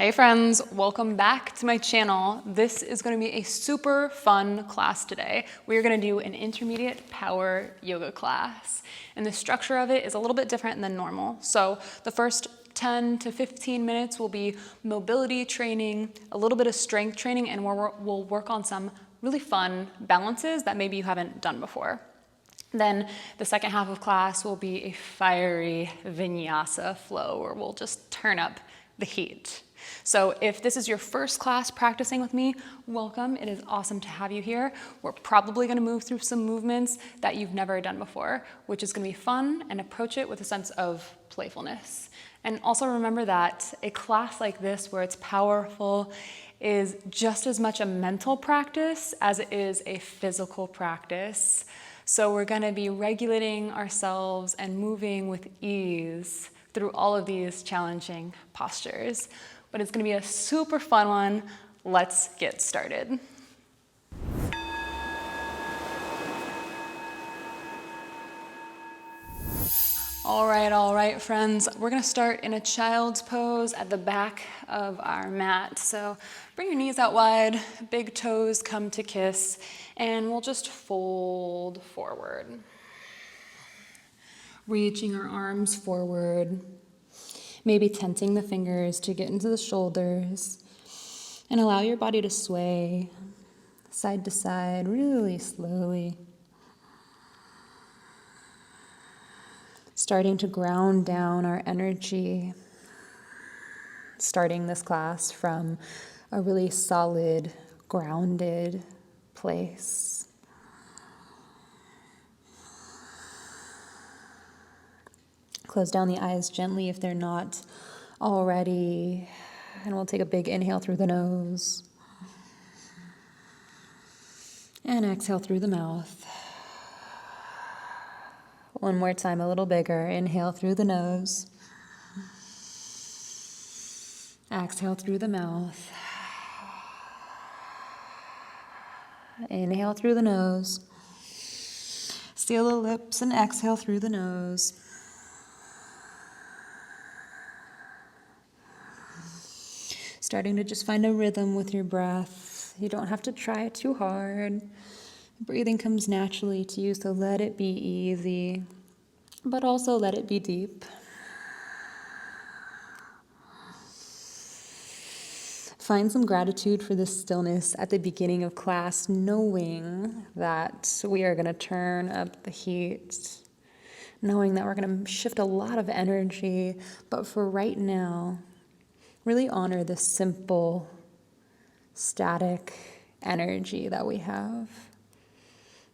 Hey friends, welcome back to my channel. This is going to be a super fun class today. We are going to do an intermediate power yoga class. And the structure of it is a little bit different than normal. So the first 10 to 15 minutes will be mobility training, a little bit of strength training, and we'll work on some really fun balances that maybe you haven't done before. Then the second half of class will be a fiery Vinyasa flow where we'll just turn up the heat. So if this is your first class practicing with me, welcome. It is awesome to have you here. We're probably going to move through some movements that you've never done before, which is going to be fun, and approach it with a sense of playfulness. And also remember that a class like this where it's powerful is just as much a mental practice as it is a physical practice. So we're going to be regulating ourselves and moving with ease through all of these challenging postures. But it's going to be a super fun one. Let's get started. All right, friends. We're going to start in a child's pose at the back of our mat. So bring your knees out wide, big toes come to kiss, and we'll just fold forward. Reaching our arms forward, maybe tenting the fingers to get into the shoulders, and allow your body to sway side to side really slowly. Starting to ground down our energy, starting this class from a really solid, grounded place. Close down the eyes gently if they're not already, and we'll take a big inhale through the nose, and exhale through the mouth. One more time, a little bigger. Inhale through the nose. Exhale through the mouth. Inhale through the nose. Seal the lips and exhale through the nose. Starting to just find a rhythm with your breath. You don't have to try it too hard. Breathing comes naturally to you, so let it be easy, but also let it be deep. Find some gratitude for this stillness at the beginning of class, knowing that we are going to turn up the heat, knowing that we're going to shift a lot of energy, but for right now, really honor this simple, static energy that we have.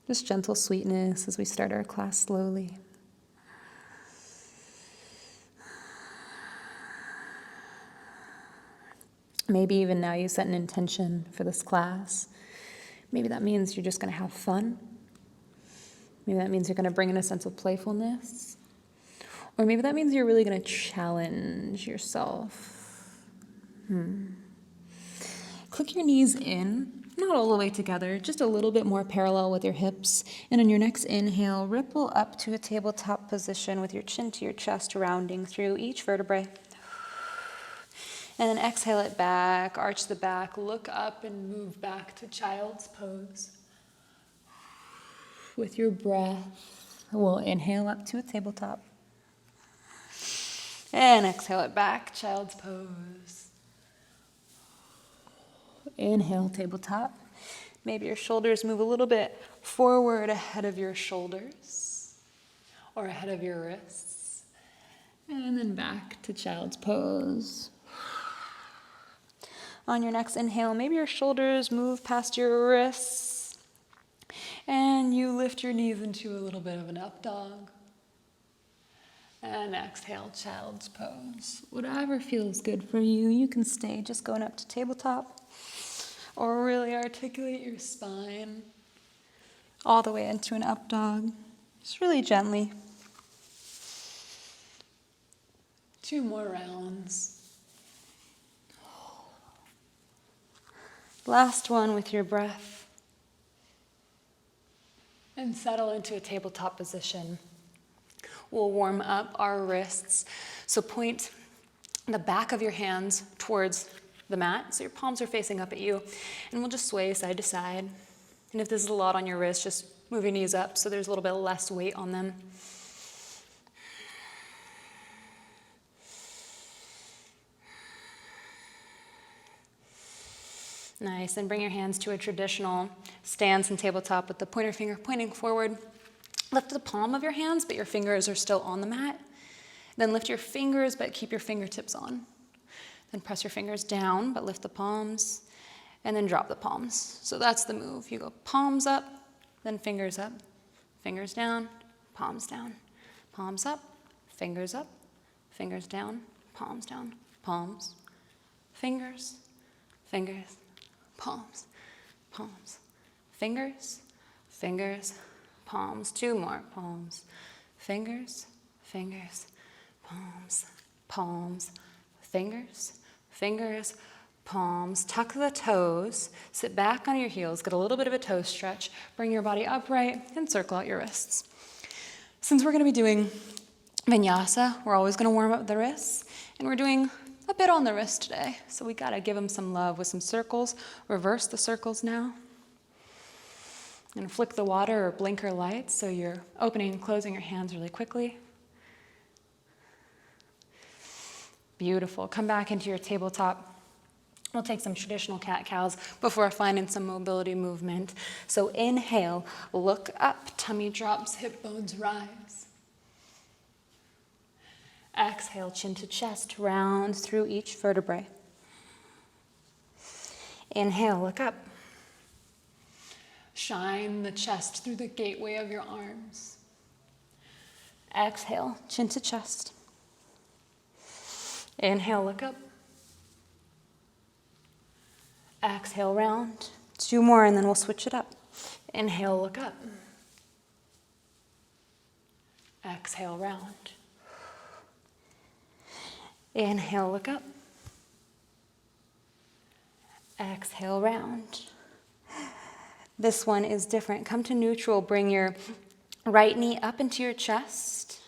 Just gentle sweetness as we start our class slowly. Maybe even now you set an intention for this class. Maybe that means you're just going to have fun. Maybe that means you're going to bring in a sense of playfulness. Or maybe that means you're really going to challenge yourself. Click your knees in. Not all the way together, just a little bit more parallel with your hips. And on your next inhale, ripple up to a tabletop position with your chin to your chest, rounding through each vertebrae. And then exhale it back, arch the back, look up and move back to child's pose. With your breath, we'll inhale up to a tabletop. And exhale it back, child's pose. Inhale, tabletop. Maybe your shoulders move a little bit forward ahead of your shoulders or ahead of your wrists. And then back to child's pose. On your next inhale, maybe your shoulders move past your wrists and you lift your knees into a little bit of an up dog. And exhale, child's pose. Whatever feels good for you, you can stay just going up to tabletop. Or really articulate your spine all the way into an up dog. Just really gently. 2 more rounds. Last one with your breath. And settle into a tabletop position. We'll warm up our wrists. So point the back of your hands towards the mat, so your palms are facing up at you, and we'll just sway side to side. And if this is a lot on your wrist, just move your knees up so there's a little bit less weight on them. Nice, and bring your hands to a traditional stance and tabletop with the pointer finger pointing forward. Lift the palm of your hands, but your fingers are still on the mat. Then lift your fingers, but keep your fingertips on. Then press your fingers down, but lift the palms, and then drop the palms. So that's the move. You go palms up, then fingers up, fingers down, palms down, palms up, fingers down, palms down, palms, fingers, fingers, palms, palms, fingers, fingers, palms. Two more, palms, fingers, fingers, palms, palms, fingers, fingers, palms. Tuck the toes, sit back on your heels, get a little bit of a toe stretch, bring your body upright, and circle out your wrists. Since we're going to be doing Vinyasa, we're always going to warm up the wrists, and we're doing a bit on the wrist today, so we got to give them some love with some circles. Reverse the circles now. And flick the water or blinker lights so you're opening and closing your hands really quickly. Beautiful. Come back into your tabletop. We'll take some traditional cat-cows before finding some mobility movement. So inhale, look up, tummy drops, hip bones rise. Exhale, chin to chest, round through each vertebrae. Inhale, look up. Shine the chest through the gateway of your arms. Exhale, chin to chest. Inhale, look up. Exhale, round. Two more, and then we'll switch it up. Inhale, look up. Exhale, round. Inhale, look up. Exhale, round. This one is different. Come to neutral. Bring your right knee up into your chest.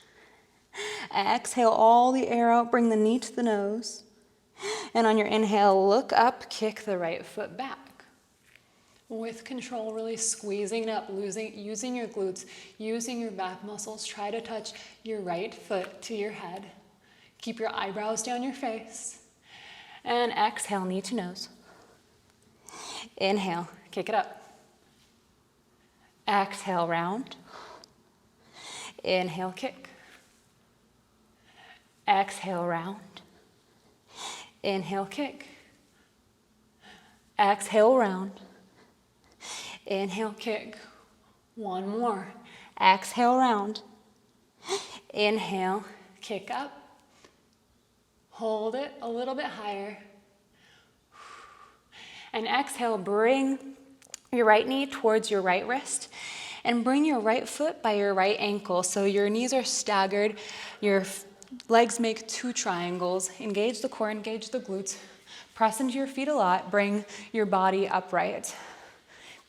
Exhale all the air out. Bring the knee to the nose. And on your inhale, look up, kick the right foot back. With control, really squeezing it up, using your glutes, using your back muscles. Try to touch your right foot to your head. Keep your eyebrows down your face. And exhale, knee to nose. Inhale, kick it up. Exhale, round. Inhale, kick. Exhale, round. Inhale, kick. Exhale, round. Inhale, kick. One more. Exhale, round. Inhale, kick up. Hold it a little bit higher. And exhale, bring your right knee towards your right wrist and bring your right foot by your right ankle. So your knees are staggered, your legs make two triangles. Engage the core, engage the glutes. Press into your feet a lot, bring your body upright.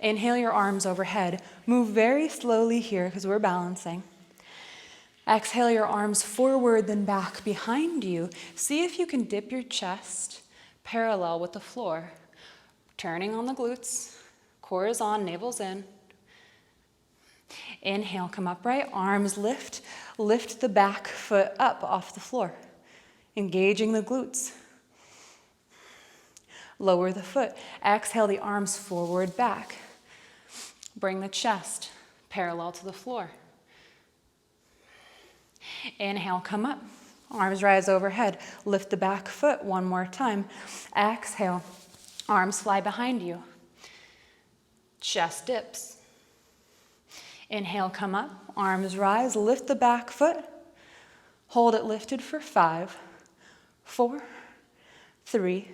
Inhale your arms overhead. Move very slowly here because we're balancing. Exhale your arms forward, then back behind you. See if you can dip your chest parallel with the floor. Turning on the glutes. Core is on, navel's in. Inhale, come upright, arms lift. Lift the back foot up off the floor. Engaging the glutes. Lower the foot. Exhale the arms forward, back. Bring the chest parallel to the floor. Inhale, come up. Arms rise overhead. Lift the back foot one more time. Exhale, arms fly behind you. Chest dips. Inhale, come up. Arms rise. Lift the back foot. Hold it lifted for 5, 4, 3,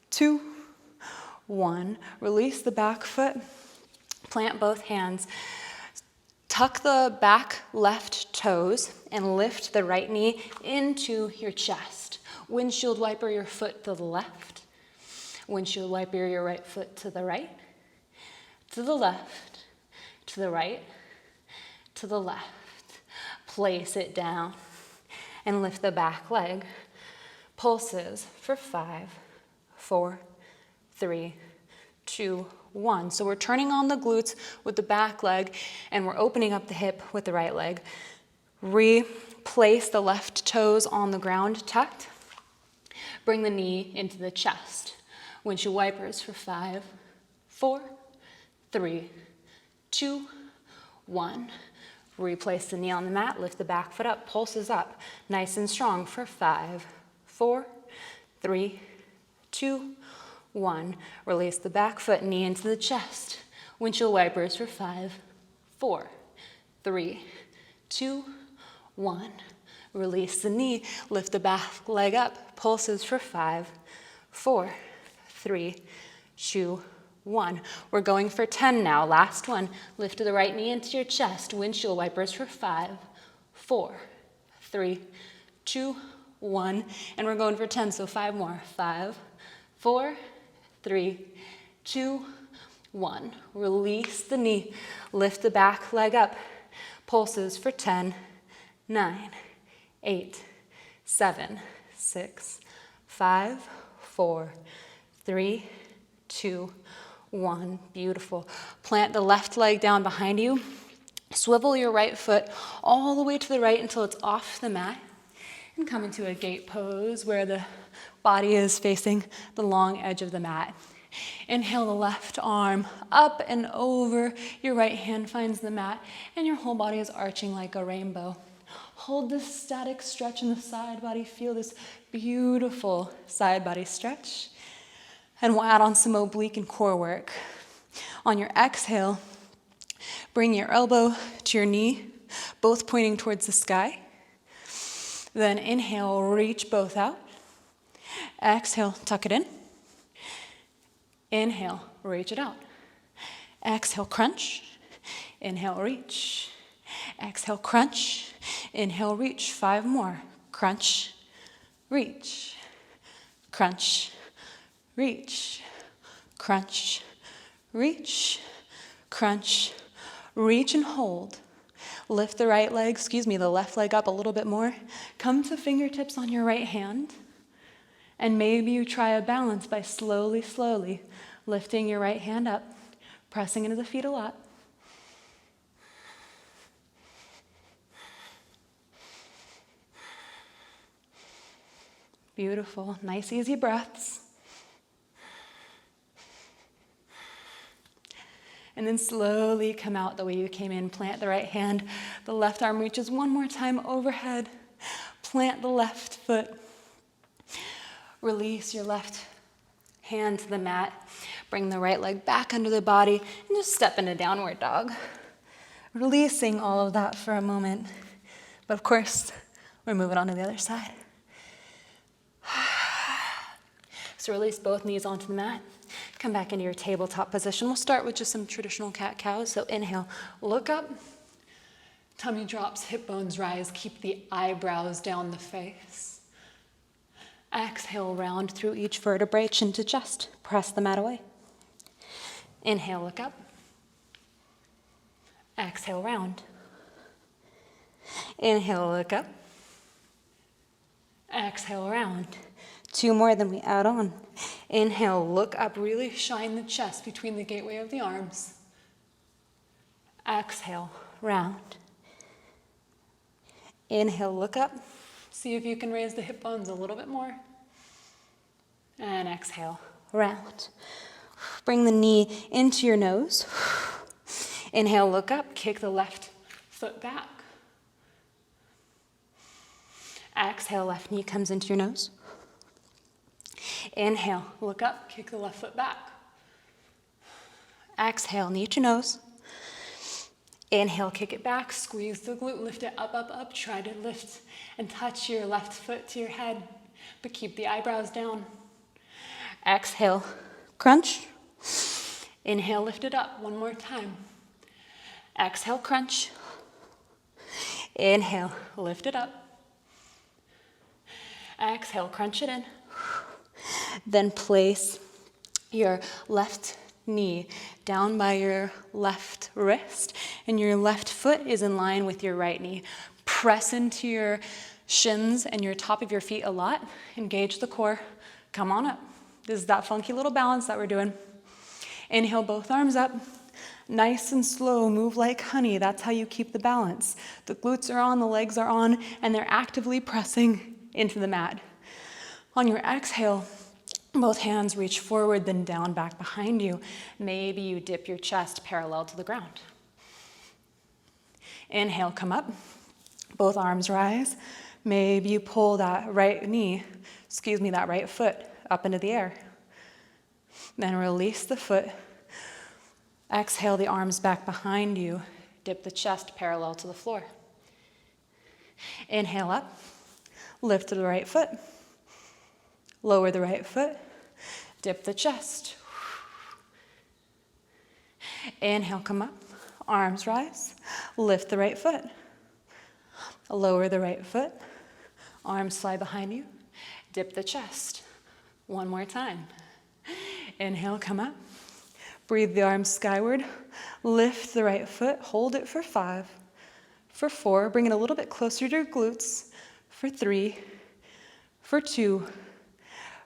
2, 1. Release the back foot. Plant both hands. Tuck the back left toes and lift the right knee into your chest. Windshield wiper your foot to the left. Windshield wiper your right foot to the right. To the left. To the right. To the left. Place it down and lift the back leg. Pulses for 5, 4, 3, 2, 1. So we're turning on the glutes with the back leg and we're opening up the hip with the right leg. Replace the left toes on the ground tucked. Bring the knee into the chest. Windshield wipers for 5, 4, 3, 2, 1. Replace the knee on the mat, lift the back foot up, pulses up, nice and strong for 5, 4, 3, 2, 1. Release the back foot, knee into the chest. Windshield wipers for 5, 4, 3, 2, 1. Release the knee, lift the back leg up, pulses for 5, 4, 3, 2, 1. We're going for 10 now. Last one. Lift the right knee into your chest. Windshield wipers for 5, 4, 3, 2, 1. And we're going for 10, so 5 more. 5, 4, 3, 2, 1. Release the knee. Lift the back leg up. Pulses for 10, 9, 8, 7, 6, 5, 4, 3, 2, 1. Beautiful. Plant the left leg down behind you. Swivel your right foot all the way to the right until it's off the mat. And come into a gate pose where the body is facing the long edge of the mat. Inhale the left arm up and over. Your right hand finds the mat and your whole body is arching like a rainbow. Hold this static stretch in the side body. Feel this beautiful side body stretch. And we'll add on some oblique and core work. On your exhale, bring your elbow to your knee, both pointing towards the sky. Then inhale, reach both out. Exhale, tuck it in. Inhale, reach it out. Exhale, crunch. Inhale, reach. Exhale, crunch. Inhale, reach. 5 more. Crunch, reach, crunch, reach, crunch, reach, crunch, reach and hold. Lift the right leg, the left leg up a little bit more. Come to fingertips on your right hand. And maybe you try a balance by slowly, slowly lifting your right hand up, pressing into the feet a lot. Beautiful, nice, easy breaths. And then slowly come out the way you came in. Plant the right hand. The left arm reaches one more time overhead. Plant the left foot. Release your left hand to the mat. Bring the right leg back under the body and just step into downward dog. Releasing all of that for a moment. But of course, we're moving on to the other side. So release both knees onto the mat. Come back into your tabletop position. We'll start with just some traditional cat-cows. So inhale, look up. Tummy drops, hip bones rise. Keep the eyebrows down the face. Exhale, round through each vertebrae, chin to chest. Press the mat away. Inhale, look up. Exhale, round. Inhale, look up. Exhale, round. 2 more, then we add on. Inhale, look up, really shine the chest between the gateway of the arms. Exhale, round. Inhale, look up. See if you can raise the hip bones a little bit more. And exhale, round. Bring the knee into your nose. Inhale, look up, kick the left foot back. Exhale, left knee comes into your nose. Inhale, look up, kick the left foot back. Exhale, knee to nose. Inhale, kick it back, squeeze the glute, lift it up, up, up. Try to lift and touch your left foot to your head, but keep the eyebrows down. Exhale, crunch. Inhale, lift it up. One more time. Exhale, crunch. Inhale, lift it up. Exhale, crunch it in. Then place your left knee down by your left wrist, and your left foot is in line with your right knee. Press into your shins and your top of your feet a lot. Engage the core. Come on up. This is that funky little balance that we're doing. Inhale, both arms up. Nice and slow, move like honey. That's how you keep the balance. The glutes are on, the legs are on, and they're actively pressing into the mat. On your exhale, both hands reach forward, then down, back behind you. Maybe you dip your chest parallel to the ground. Inhale, come up. Both arms rise. Maybe you pull that right foot up into the air. Then release the foot. Exhale the arms back behind you. Dip the chest parallel to the floor. Inhale up. Lift the right foot. Lower the right foot. Dip the chest. Inhale, come up. Arms rise. Lift the right foot. Lower the right foot. Arms slide behind you. Dip the chest. One more time. Inhale, come up. Breathe the arms skyward. Lift the right foot. Hold it for 5. For 4. Bring it a little bit closer to your glutes. For 3. For 2.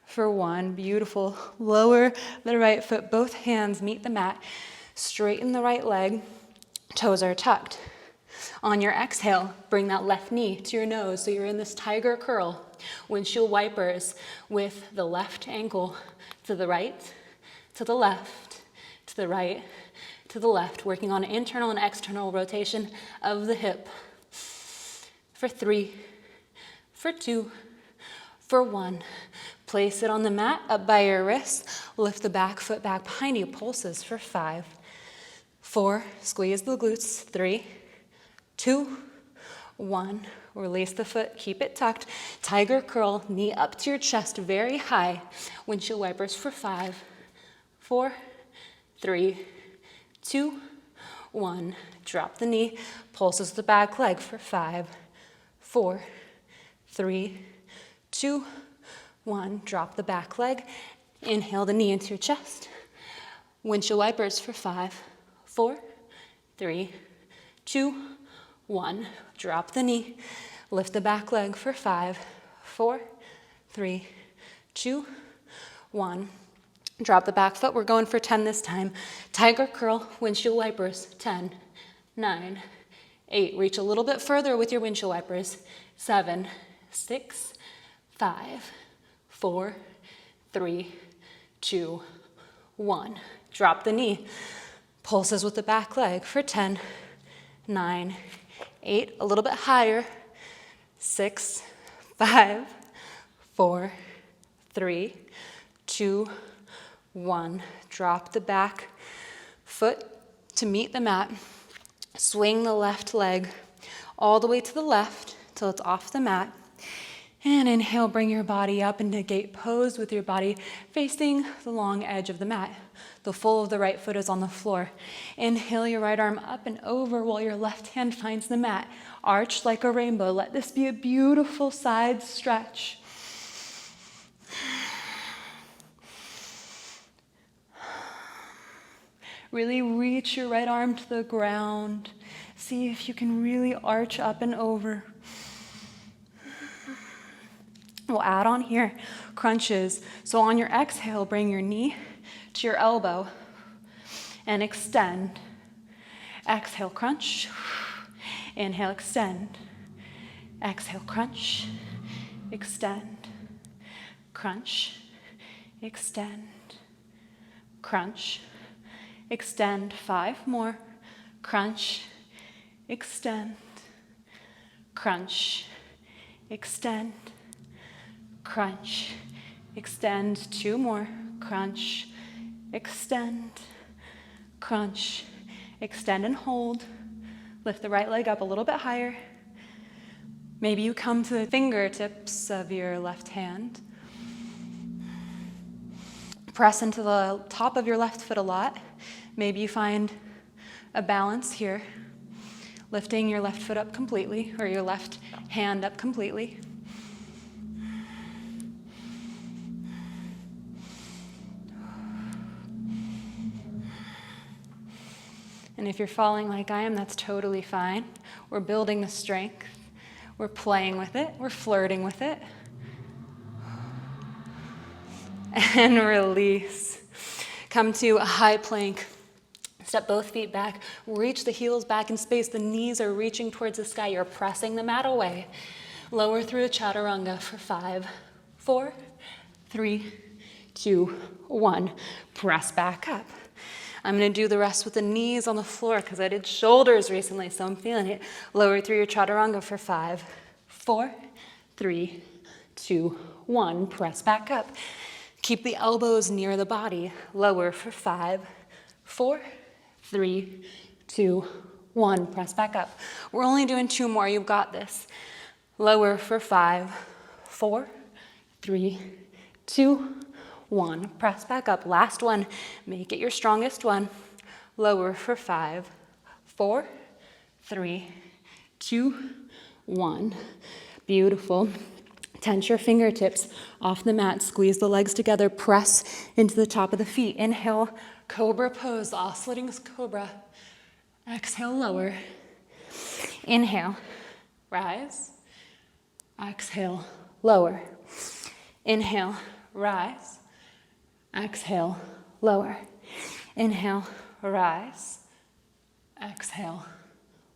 For 1. Beautiful. Lower the right foot. Both hands meet the mat. Straighten the right leg. Toes are tucked. On your exhale, bring that left knee to your nose so you're in this tiger curl. Windshield wipers with the left ankle to the right, to the left, to the right, to the left, working on internal and external rotation of the hip. For 3, for 2, for 1. Place it on the mat, up by your wrists. Lift the back foot back behind you. Pulses for 5, 4. Squeeze the glutes. 3, 2, 1. Release the foot. Keep it tucked. Tiger curl. Knee up to your chest, very high. Windshield wipers for 5, 4, 3, 2, 1. Drop the knee. Pulses the back leg for 5, 4, 3, 2, 1. Drop the back leg. Inhale the knee into your chest. Windshield wipers for 5, 4, 3, 2, 1. Drop the knee. Lift the back leg for 5, 4, 3, 2, 1. Drop the back foot. We're going for 10 this time. Tiger curl, windshield wipers. 10, 9, 8. Reach a little bit further with your windshield wipers. 7, 6, 5, 4, 3, 2, 1. Drop the knee. Pulses with the back leg for 10, 9, 8. A little bit higher. 6, 5, 4, 3, 2, 1. Drop the back foot to meet the mat. Swing the left leg all the way to the left till it's off the mat. And inhale, bring your body up into gate pose with your body facing the long edge of the mat. The full of the right foot is on the floor. Inhale your right arm up and over while your left hand finds the mat. Arch like a rainbow. Let this be a beautiful side stretch. Really reach your right arm to the ground. See if you can really arch up and over. We'll add on here crunches. So on your exhale, bring your knee to your elbow and extend. Exhale, crunch. Inhale, extend. Exhale, crunch. Extend. Crunch. Extend. Crunch. Extend. 5 more. Crunch. Extend. Crunch. Extend. Crunch. Extend. 2 more. Crunch. Extend. Crunch. Extend and hold. Lift the right leg up a little bit higher. Maybe you come to the fingertips of your left hand. Press into the top of your left foot a lot. Maybe you find a balance here. Lifting your left foot up completely, or your left hand up completely. And if you're falling like I am, that's totally fine. We're building the strength. We're playing with it. We're flirting with it. And release. Come to a high plank. Step both feet back. Reach the heels back in space. The knees are reaching towards the sky. You're pressing the mat away. Lower through a chaturanga for 5, 4, 3, 2, 1. Press back up. I'm going to do the rest with the knees on the floor because I did shoulders recently, so I'm feeling it. Lower through your chaturanga for 5, 4, 3, 2, 1. Press back up. Keep the elbows near the body. Lower for 5, 4, 3, 2, 1. Press back up. We're only doing 2 more. You've got this. Lower for 5, 4, 3, 2, 1. Press back up. Last one. Make it your strongest one. Lower for 5, 4, 3, 2, 1. Beautiful. Tense your fingertips off the mat. Squeeze the legs together. Press into the top of the feet. Inhale, cobra pose, oscillating cobra. Exhale, lower. Inhale, rise. Exhale, lower. Inhale, rise. Exhale, lower. Inhale, rise. Exhale,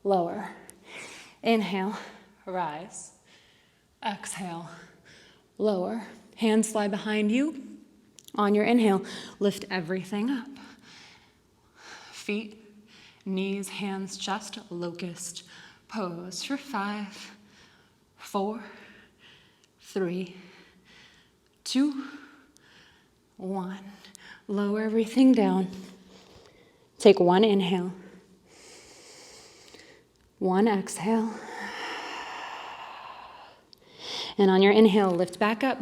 lower. Inhale, rise. Exhale, lower. Hands fly behind you. On your inhale, lift everything up. Feet, knees, hands, chest, locust pose for 5, 4, 3, 2, 1. Lower everything down. Take 1 inhale. 1 exhale. And on your inhale, lift back up.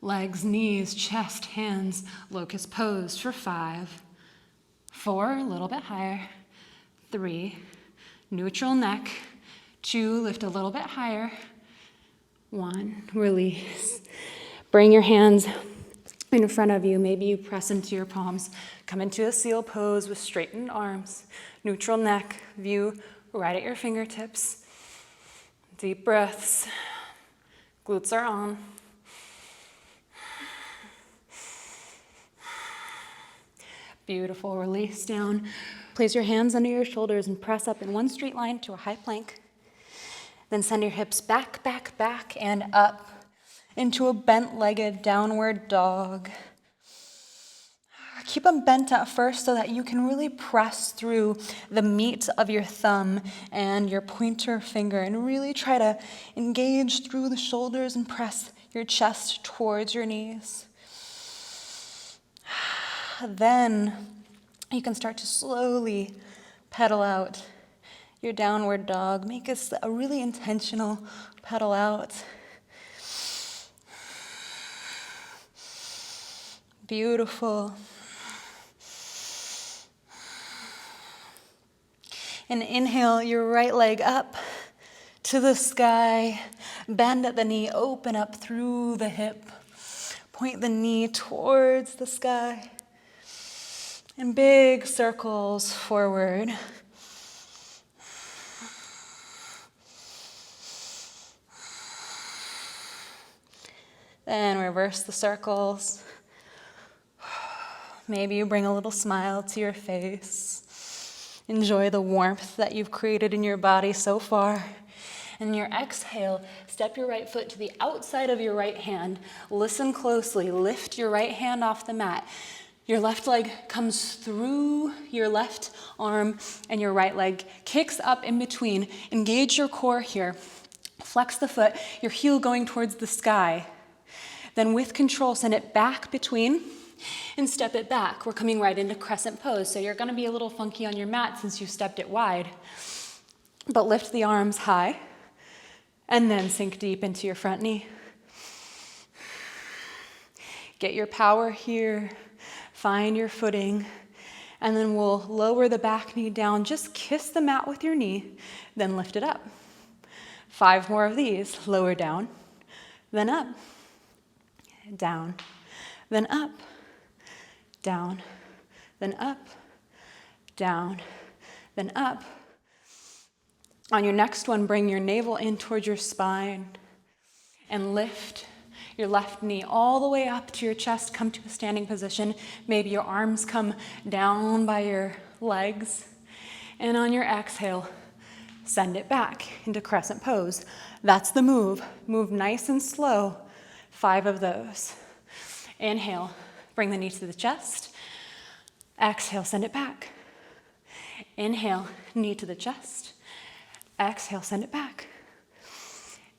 Legs, knees, chest, hands, locust pose for 5, 4, a little bit higher, 3, neutral neck, 2, lift a little bit higher, 1, release. Bring your hands in front of you. Maybe you press into your palms. Come into a seal pose with straightened arms, neutral neck, view right at your fingertips. Deep breaths. Glutes are on. Beautiful. Release down. Place your hands under your shoulders and press up in one straight line to a high plank. Then send your hips back, back, back, and up into a bent-legged downward dog. Keep them bent at first so that you can really press through the meat of your thumb and your pointer finger and really try to engage through the shoulders and press your chest towards your knees. Then you can start to slowly pedal out your downward dog. Make this a really intentional pedal out. Beautiful. And inhale your right leg up to the sky. Bend at the knee, open up through the hip. Point the knee towards the sky. And big circles forward. Then reverse the circles. Maybe you bring a little smile to your face. Enjoy the warmth that you've created in your body so far. And your exhale, step your right foot to the outside of your right hand. Listen closely. Lift your right hand off the mat. Your left leg comes through your left arm and your right leg kicks up in between. Engage your core here. Flex the foot, your heel going towards the sky. Then with control, send it back between and step it back. We're coming right into crescent pose, so you're gonna be a little funky on your mat since you stepped it wide. But lift the arms high and then sink deep into your front knee. Get your power here, find your footing, and then we'll lower the back knee down. Just kiss the mat with your knee, then lift it up. 5 more of these. Lower down, then up, down, then up, down, then up, down, then up, On your next one, bring your navel in towards your spine and lift your left knee all the way up to your chest. Come to a standing position. Maybe your arms come down by your legs. And on your exhale, send it back into crescent pose. That's the move. Move nice and slow. 5 of those. Inhale, bring the knee to the chest. Exhale, send it back. Inhale, knee to the chest. Exhale, send it back.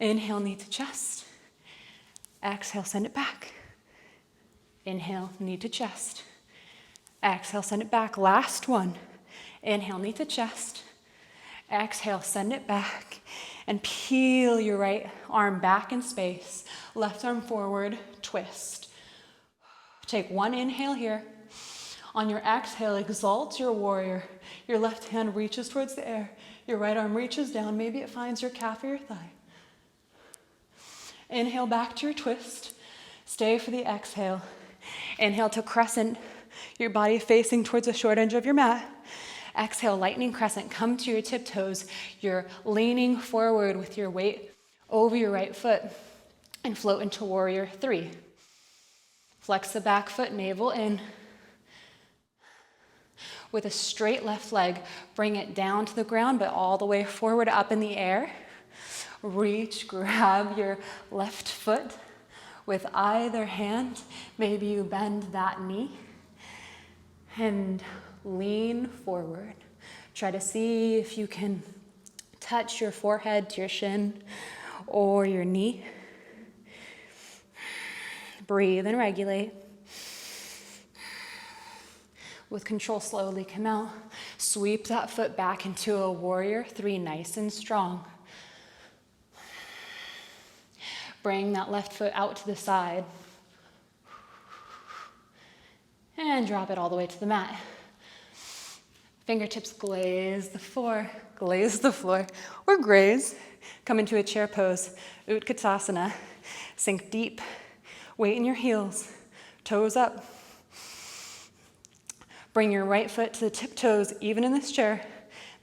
Inhale, knee to chest. Exhale, send it back. Inhale, knee to chest. Exhale, send it back. Last one. Inhale, knee to chest. Exhale, send it back. And peel your right arm back in space. Left arm forward, twist. Take one inhale here. On your exhale, exalt your warrior. Your left hand reaches towards the air. Your right arm reaches down. Maybe it finds your calf or your thigh. Inhale back to your twist. Stay for the exhale. Inhale to crescent, your body facing towards the short edge of your mat. Exhale, lightning crescent. Come to your tiptoes. You're leaning forward with your weight over your right foot and float into warrior 3. Flex the back foot, navel in. With a straight left leg, bring it down to the ground, but all the way forward up in the air. Reach, grab your left foot with either hand. Maybe you bend that knee and lean forward. Try to see if you can touch your forehead to your shin or your knee. Breathe and regulate. With control, slowly come out. Sweep that foot back into a warrior 3, nice and strong. Bring that left foot out to the side. And drop it all the way to the mat. Fingertips glaze the floor, or graze. Come into a chair pose, Utkatasana. Sink deep, weight in your heels, toes up. Bring your right foot to the tiptoes, even in this chair.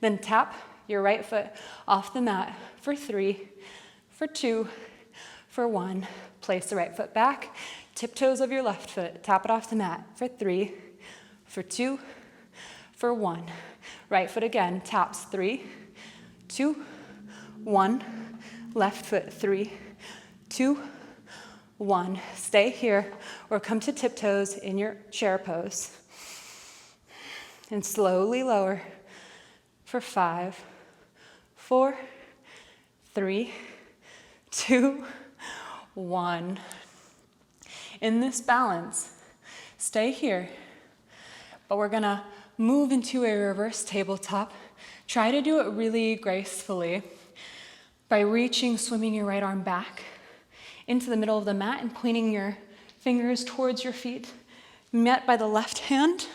Then tap your right foot off the mat for 3, for 2, for 1. Place the right foot back, tiptoes of your left foot, tap it off the mat for 3, for 2, for 1. Right foot again, taps 3, 2, 1. Left foot 3, 2, 1. Stay here or come to tiptoes in your chair pose. And slowly lower for 5, 4, 3, 2, 1. In this balance, stay here, but we're gonna move into a reverse tabletop. Try to do it really gracefully by reaching, swimming your right arm back into the middle of the mat and pointing your fingers towards your feet, met by the left hand.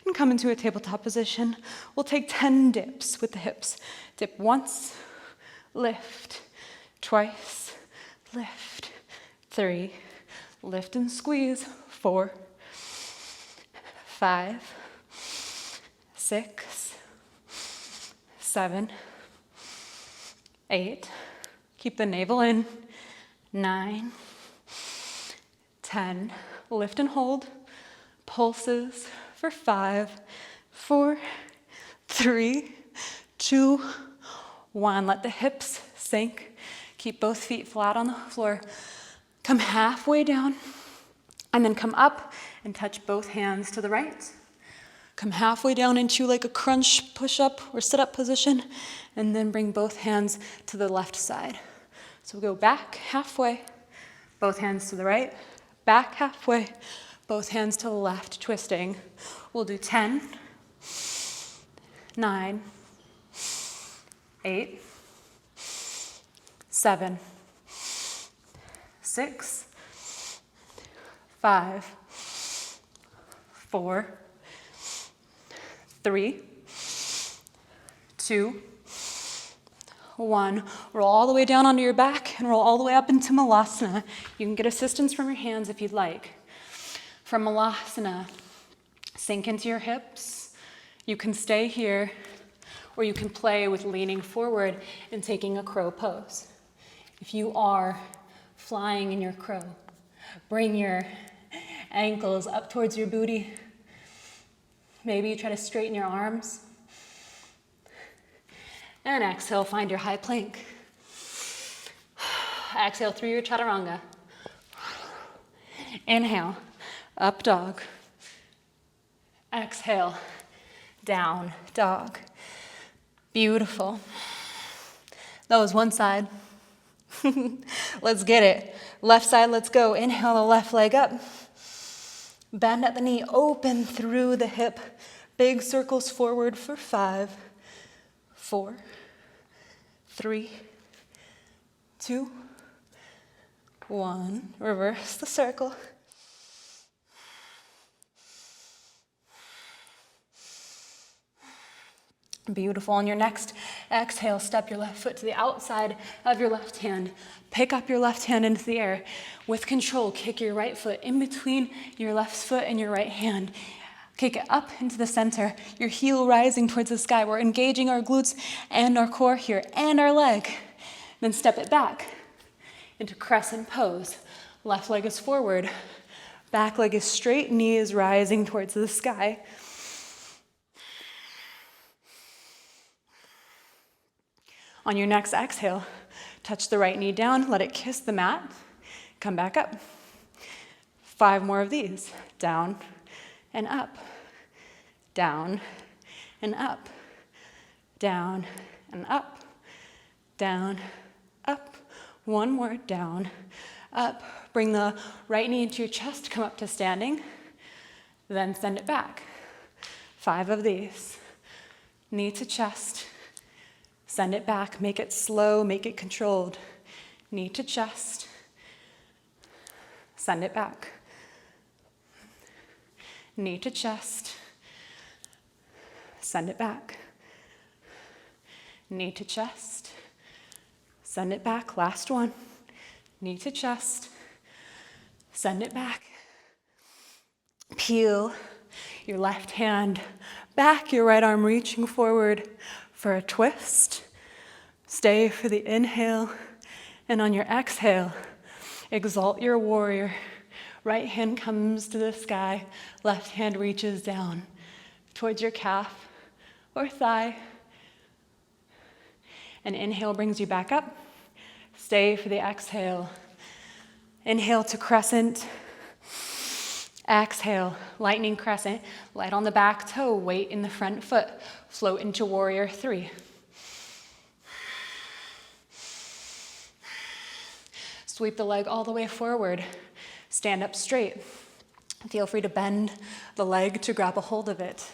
And come into a tabletop position. We'll take 10 dips with the hips. Dip once, lift, twice, lift, 3, lift and squeeze, 4, 5, 6, 7, 8, keep the navel in, 9, 10, lift and hold, pulses, for 5, 4, 3, 2, 1. Let the hips sink. Keep both feet flat on the floor. Come halfway down and then come up and touch both hands to the right. Come halfway down into like a crunch push-up or sit-up position and then bring both hands to the left side. So we'll go back halfway, both hands to the right, back halfway, both hands to the left, twisting. We'll do 10, 9, 8, 7, 6, 5, 4, 3, 2, 1. Roll all the way down onto your back and roll all the way up into Malasana. You can get assistance from your hands if you'd like. From Malasana, sink into your hips. You can stay here or you can play with leaning forward and taking a crow pose. If you are flying in your crow, bring your ankles up towards your booty. Maybe you try to straighten your arms. And exhale, find your high plank. Exhale through your chaturanga. Inhale, up dog. Exhale, down dog. Beautiful. That was one side. Let's get it. Left side, let's go. Inhale the left leg up. Bend at the knee, open through the hip. Big circles forward for 5, 4, 3, 2, 1. Reverse the circle. Beautiful. On your next exhale, step your left foot to the outside of your left hand. Pick up your left hand into the air. With control, kick your right foot in between your left foot and your right hand. Kick it up into the center, your heel rising towards the sky. We're engaging our glutes and our core here, and our leg. Then step it back into crescent pose. Left leg is forward, back leg is straight, knee is rising towards the sky. On your next exhale, touch the right knee down, let it kiss the mat, come back up. 5 more of these, down and up, down and up, down and up, down, up. 1 more, down, up. Bring the right knee into your chest, come up to standing, then send it back. 5 of these, knee to chest, send it back, make it slow, make it controlled. Knee to chest, send it back. Knee to chest, send it back. Knee to chest, send it back. Last one. Knee to chest, send it back. Peel your left hand back, your right arm reaching forward for a twist. Stay for the inhale, and on your exhale, exalt your warrior. Right hand comes to the sky, left hand reaches down towards your calf or thigh. And inhale brings you back up. Stay for the exhale. Inhale to crescent. Exhale, lightning crescent. Light on the back toe, weight in the front foot. Float into warrior 3. Sweep the leg all the way forward. Stand up straight. Feel free to bend the leg to grab a hold of it.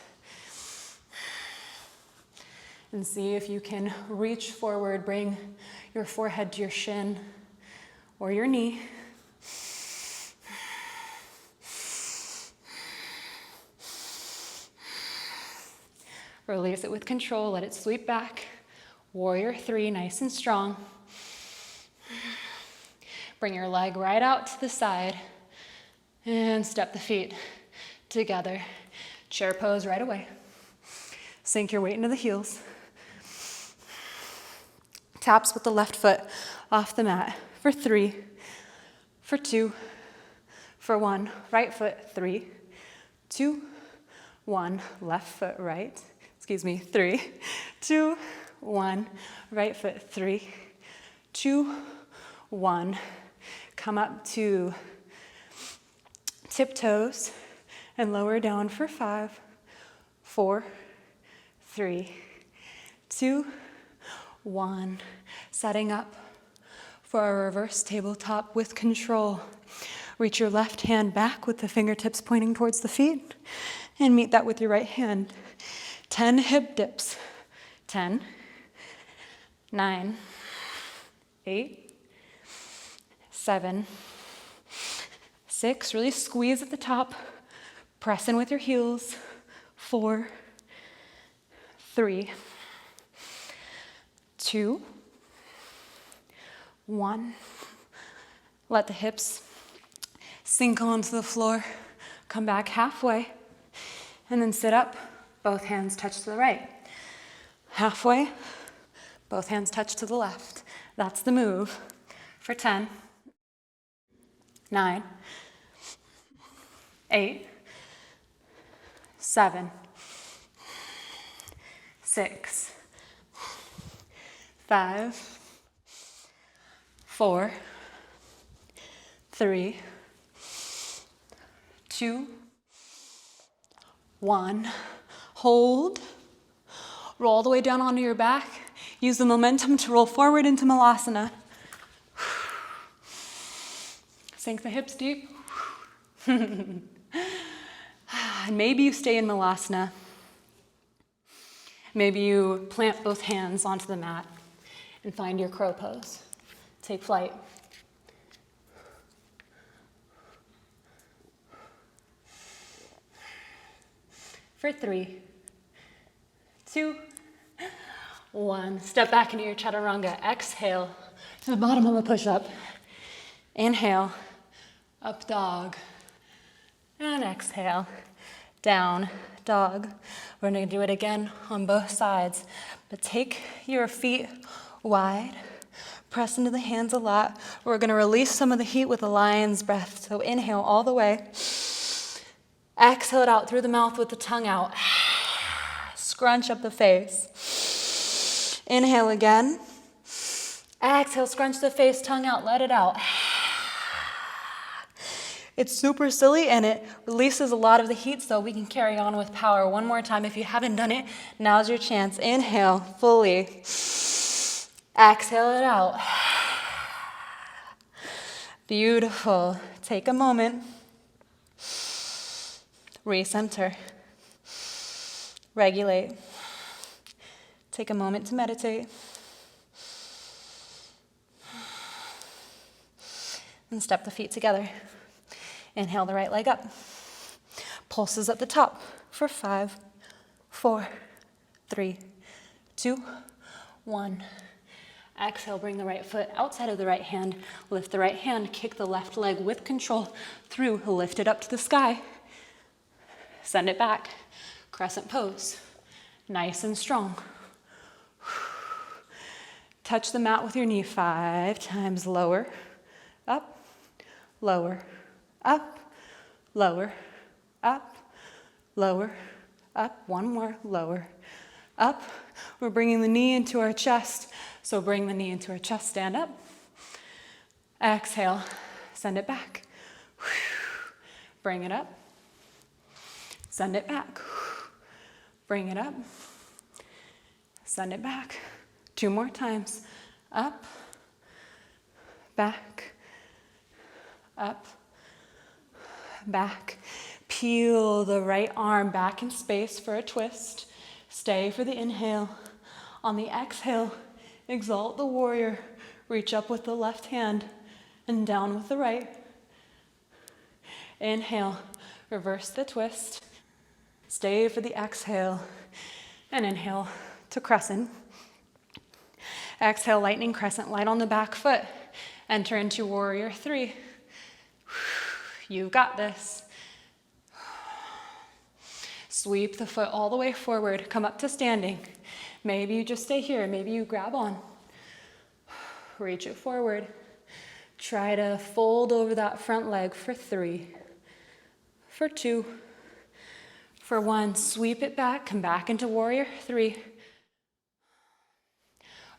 And see if you can reach forward, bring your forehead to your shin or your knee. Release it with control, let it sweep back. Warrior 3, nice and strong. Bring your leg right out to the side and step the feet together. Chair pose right away. Sink your weight into the heels. Taps with the left foot off the mat for 3, for 2, for 1. Right foot, 3, 2, 1. Left foot right. 3, 2, 1. Right foot, 3, 2, 1. Come up to tiptoes and lower down for 5, 4, 3, 2, 1. Setting up for a reverse tabletop with control. Reach your left hand back with the fingertips pointing towards the feet and meet that with your right hand. 10 hip dips. 10, 9, 8, 7, 6. Really squeeze at the top. Press in with your heels. 4, 3, 2, 1. Let the hips sink onto the floor. Come back halfway and then sit up. Both hands touch to the right. Halfway, both hands touch to the left. That's the move. For 10, 9, 8, 7, 6, 5, 4, 3, 2, 1. Hold. Roll all the way down onto your back. Use the momentum to roll forward into Malasana. Sink the hips deep. And maybe you stay in Malasana. Maybe you plant both hands onto the mat and find your crow pose. Take flight. For 3, 2, 1. Step back into your chaturanga. Exhale to the bottom of a push-up. Inhale, up dog. And exhale, down dog. We're gonna do it again on both sides. But take your feet wide. Press into the hands a lot. We're gonna release some of the heat with a lion's breath. So inhale all the way. Exhale it out through the mouth with the tongue out. Scrunch up the face. Inhale again. Exhale, scrunch the face, tongue out, let it out. It's super silly and it releases a lot of the heat so we can carry on with power. One more time. If you haven't done it, now's your chance. Inhale fully. Exhale it out. Beautiful. Take a moment. Recenter. Regulate. Take a moment to meditate. And step the feet together. Inhale the right leg up. Pulses at the top for 5, 4, 3, 2, 1. Exhale, bring the right foot outside of the right hand. Lift the right hand, kick the left leg with control through. Lift it up to the sky. Send it back. Crescent pose. Nice and strong. Touch the mat with your knee 5 times. Lower, up, lower, up, lower, up, lower, up. One more. Lower, up. We're bringing the knee into our chest. So bring the knee into our chest. Stand up. Exhale. Send it back. Bring it up. Send it back. Bring it up. Send it back. 2 more times. Up, back, up, back. Peel the right arm back in space for a twist. Stay for the inhale. On the exhale, exalt the warrior. Reach up with the left hand and down with the right. Inhale, reverse the twist. Stay for the exhale and inhale to crescent. Exhale, lightning crescent, light on the back foot. Enter into warrior 3. You've got this. Sweep the foot all the way forward. Come up to standing. Maybe you just stay here. Maybe you grab on. Reach it forward. Try to fold over that front leg for 3. For 2. For 1, sweep it back. Come back into warrior 3.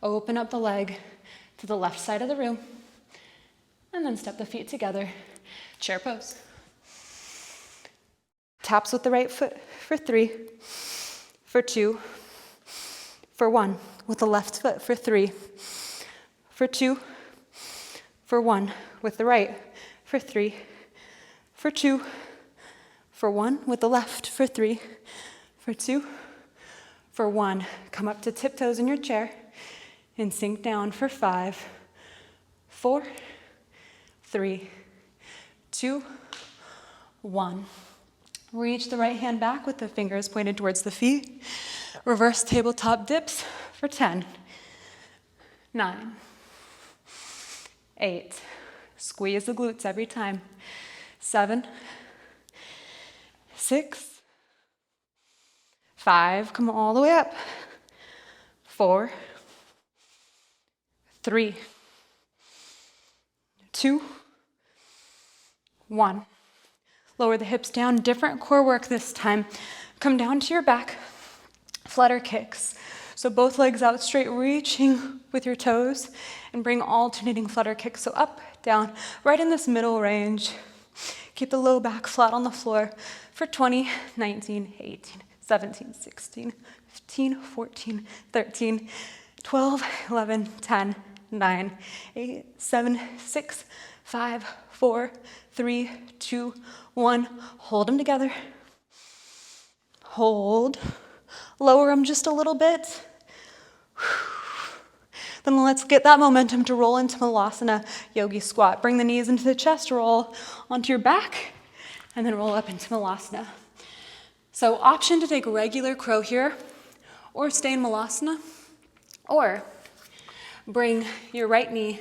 Open up the leg to the left side of the room. And then step the feet together. Chair pose. Taps with the right foot for 3. For 2. For 1. With the left foot for 3. For 2. For 1. With the right for 3. For 2. For 1. With the left for 3. For 2. For 1. Come up to tiptoes in your chair. And sink down for 5, 4, 3, 2, 1. Reach the right hand back with the fingers pointed towards the feet. Reverse tabletop dips for 10, 9, 8. Squeeze the glutes every time. 7, 6, 5. Come all the way up. 4, 3, 2, 1. Lower the hips down, different core work this time. Come down to your back, flutter kicks. So both legs out straight, reaching with your toes, and bring alternating flutter kicks. So up, down, right in this middle range. Keep the low back flat on the floor for 20, 19, 18, 17, 16, 15, 14, 13, 12, 11, 10, 9, 8, 7, 6, 5, 4, 3, 2, 1. Hold them together. Hold. Lower them just a little bit. Then let's get that momentum to roll into Malasana Yogi Squat. Bring the knees into the chest, roll onto your back, and then roll up into Malasana. So option to take regular crow here, or stay in Malasana, or bring your right knee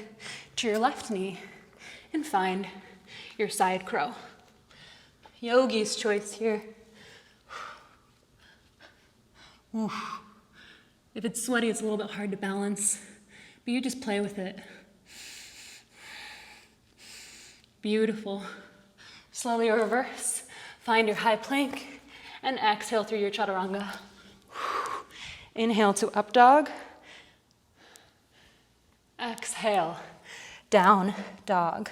to your left knee and find your side crow. Yogi's choice here. Oof. If it's sweaty, it's a little bit hard to balance, but you just play with it. Beautiful. Slowly reverse. Find your high plank and exhale through your chaturanga. Inhale to up dog. Exhale, down dog.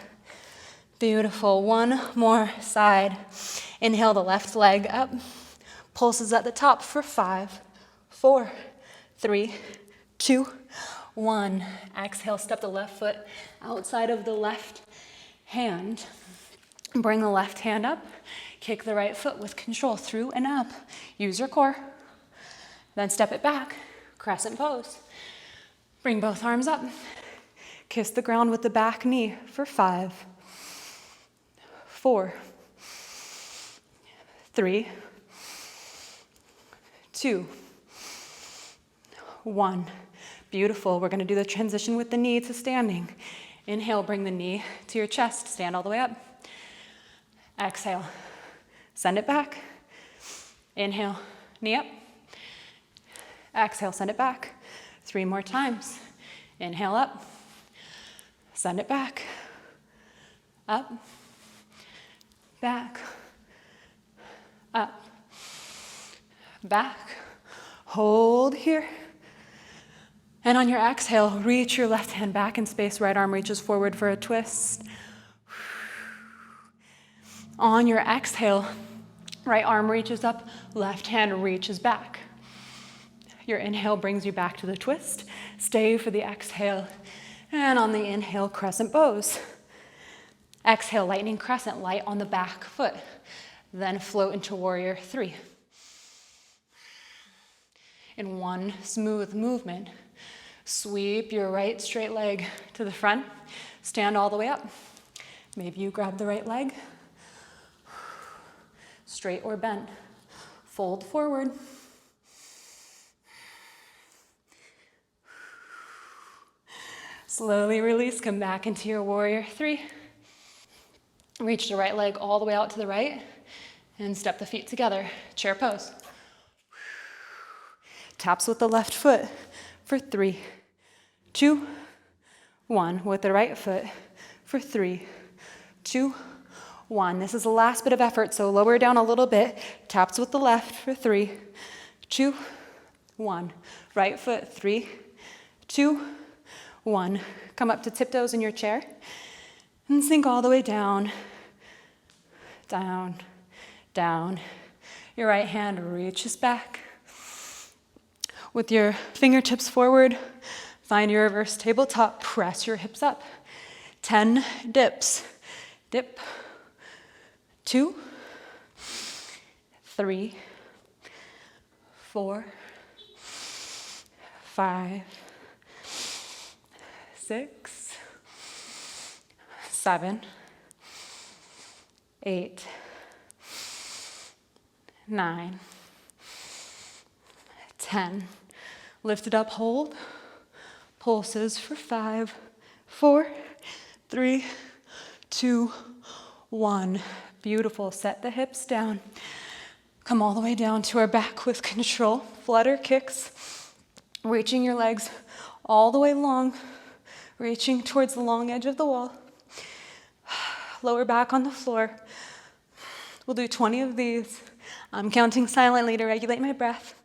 Beautiful. One more side. Inhale the left leg up. Pulses at the top for 5, 4, 3, 2, 1. Exhale, step the left foot outside of the left hand. Bring the left hand up. Kick the right foot with control through and up. Use your core. Then step it back. Crescent pose. Bring both arms up. Kiss the ground with the back knee for 5, 4, 3, 2, 1. Beautiful. We're going to do the transition with the knee to standing. Inhale, bring the knee to your chest. Stand all the way up. Exhale. Send it back. Inhale, knee up. Exhale, send it back. 3 more times. Inhale up. Send it back. Up. Back. Up. Back. Hold here. And on your exhale, reach your left hand back in space. Right arm reaches forward for a twist. On your exhale, right arm reaches up, left hand reaches back. Your inhale brings you back to the twist. Stay for the exhale. And on the inhale, crescent pose. Exhale, lightning crescent, light on the back foot. Then float into warrior 3. In one smooth movement, sweep your right straight leg to the front. Stand all the way up. Maybe you grab the right leg. Straight or bent. Fold forward. Slowly release, come back into your warrior 3. Reach the right leg all the way out to the right and step the feet together. Chair pose. Taps with the left foot for 3, 2, 1. With the right foot for 3, 2, 1. This is the last bit of effort, so lower down a little bit. Taps with the left for 3, 2, 1. Right foot, 3, 2, 1. Come up to tiptoes in your chair and sink all the way down, down, down. Your right hand reaches back. With your fingertips forward, find your reverse tabletop. Press your hips up. 10 dips. Dip. 2, 3, 4, 5, 6, 7, 8, 9, 10. Lift it up, hold. Pulses for 5, 4, 3, 2, 1. Beautiful. Set the hips down. Come all the way down to our back with control. Flutter kicks. Reaching your legs all the way long, reaching towards the long edge of the wall. Lower back on the floor. We'll do 20 of these. I'm counting silently to regulate my breath.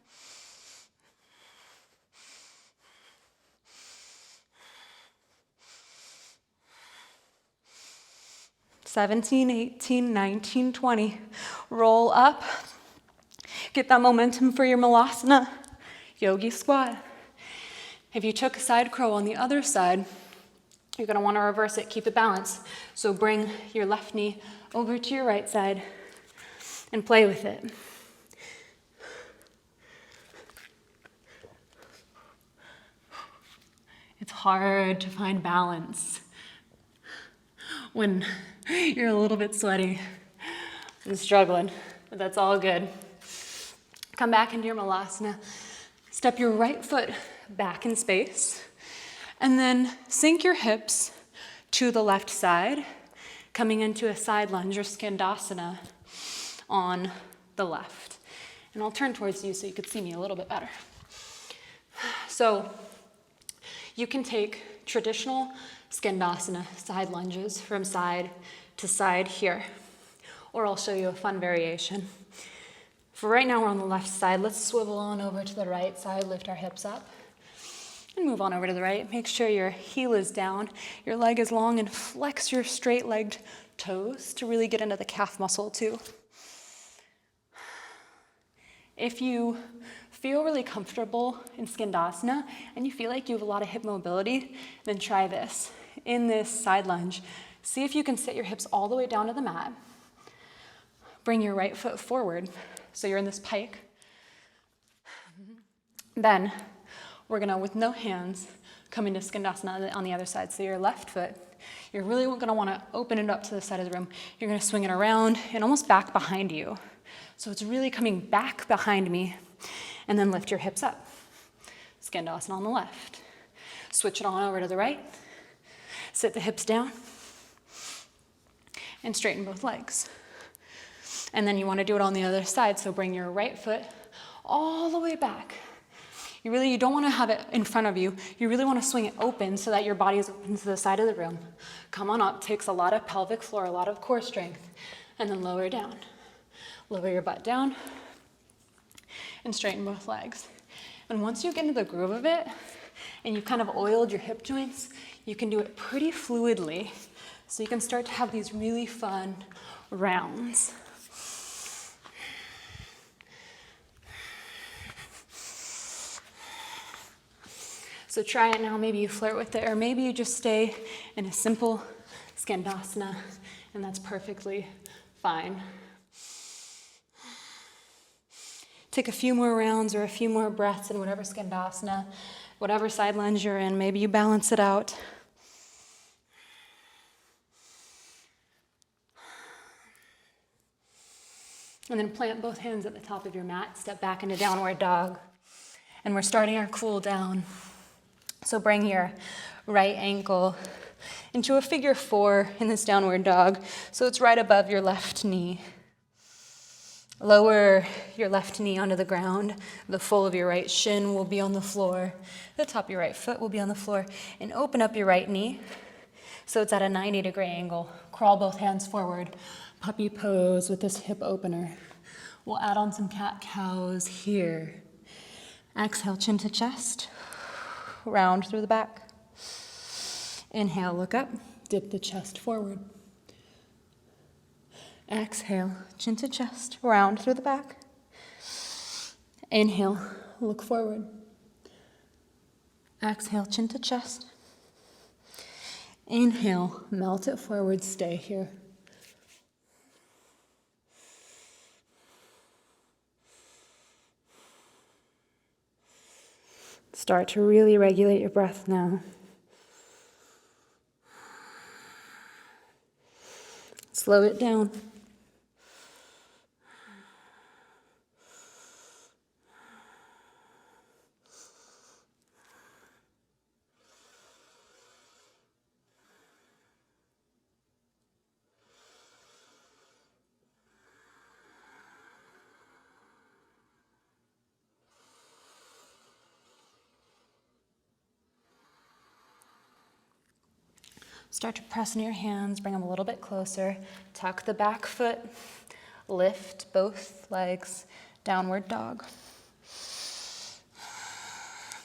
17, 18, 19, 20. Roll up. Get that momentum for your malasana, yogi squat. If you took a side crow on the other side, you're gonna wanna reverse it, keep it balanced. So bring your left knee over to your right side and play with it. It's hard to find balance when you're a little bit sweaty and struggling, but that's all good. Come back into your malasana. Step your right foot back in space, and then sink your hips to the left side, coming into a side lunge or skandasana on the left. And I'll turn towards you so you could see me a little bit better. So you can take traditional skandasana side lunges from side to side here, or I'll show you a fun variation. For right now, we're on the left side. Let's swivel on over to the right side, lift our hips up, and move on over to the right. Make sure your heel is down, your leg is long, and flex your straight-legged toes to really get into the calf muscle too. If you feel really comfortable in skandasana and you feel like you have a lot of hip mobility, then try this. In this side lunge, see if you can sit your hips all the way down to the mat. Bring your right foot forward, so you're in this pike. Then we're gonna, with no hands, come into skandasana on the other side. So your left foot, you're really gonna wanna open it up to the side of the room. You're gonna swing it around and almost back behind you. So it's really coming back behind me, and then lift your hips up. Skandasana on the left. Switch it on over to the right. Sit the hips down and straighten both legs. And then you want to do it on the other side, so bring your right foot all the way back. You don't want to have it in front of you. You really want to swing it open so that your body is open to the side of the room. Come on up, takes a lot of pelvic floor, a lot of core strength, and then lower down. Lower your butt down and straighten both legs. And once you get into the groove of it, and you've kind of oiled your hip joints, you can do it pretty fluidly. So you can start to have these really fun rounds. So try it now. Maybe you flirt with it, or maybe you just stay in a simple skandasana, and that's perfectly fine. Take a few more rounds or a few more breaths in whatever skandasana, whatever side lunge you're in. Maybe you balance it out. And then plant both hands at the top of your mat. Step back into downward dog. And we're starting our cool down. So bring your right ankle into a figure 4 in this downward dog. So it's right above your left knee. Lower your left knee onto the ground. The full of your right shin will be on the floor. The top of your right foot will be on the floor. And open up your right knee so it's at a 90-degree angle. Crawl both hands forward. Puppy pose with this hip opener. We'll add on some cat-cows here. Exhale, chin to chest. Round through the back. Inhale, look up. Dip the chest forward. Exhale, chin to chest, round through the back. Inhale, look forward. Exhale, chin to chest. Inhale, melt it forward, stay here. Start to really regulate your breath now. Slow it down. Start to press into your hands, bring them a little bit closer. Tuck the back foot, lift both legs, downward dog.